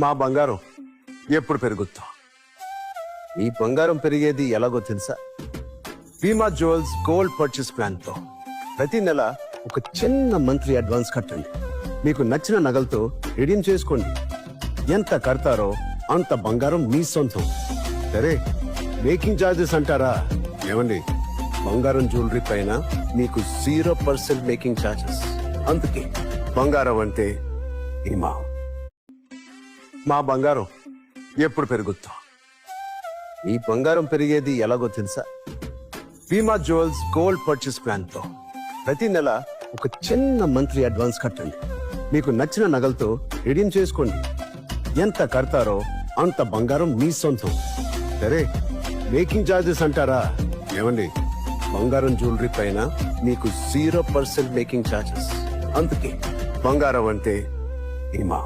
మా బంగారం ఎప్పుడు పెరుగుద్దా? ఈ బంగారం పెరిగేది ఎలాగో తెలుసా? భీమా జ్యువెల్స్ గోల్డ్ పర్చేస్ ప్లాన్ తో ప్రతి నెల ఒక చిన్న మంత్లీ అడ్వాన్స్ కట్టండి. మీకు నచ్చిన నగలతో రిడీమ్ చేసుకోండి. ఎంత కడతారో అంత బంగారం మీ సొంతం. సరే, మేకింగ్ ఛార్జెస్ అంటారా? ఏమండి, బంగారం జ్యువెలరీ పైన మీకు 0% మేకింగ్ ఛార్జెస్. అందుకే బంగారం అంటే భీమా. మా బంగారం ఎప్పుడు పెరుగుద్దా? ఈ బంగారం పెరిగేది ఎలాగో తెలుసా? భీమా జ్యువెల్స్ గోల్డ్ పర్చేస్ ప్లాన్ తో ప్రతి నెల ఒక చిన్న మంత్లీ అడ్వాన్స్ కట్టండి. మీకు నచ్చిన నగలతో రిడీమ్ చేసుకోండి. ఎంత కడతారో అంత బంగారం మీ సొంతం. సరే, మేకింగ్ ఛార్జెస్ అంటారా? ఏమండి, బంగారం జ్యువెలరీ పైన మీకు 0% మేకింగ్ ఛార్జెస్. అందుకే బంగారం అంటే భీమా.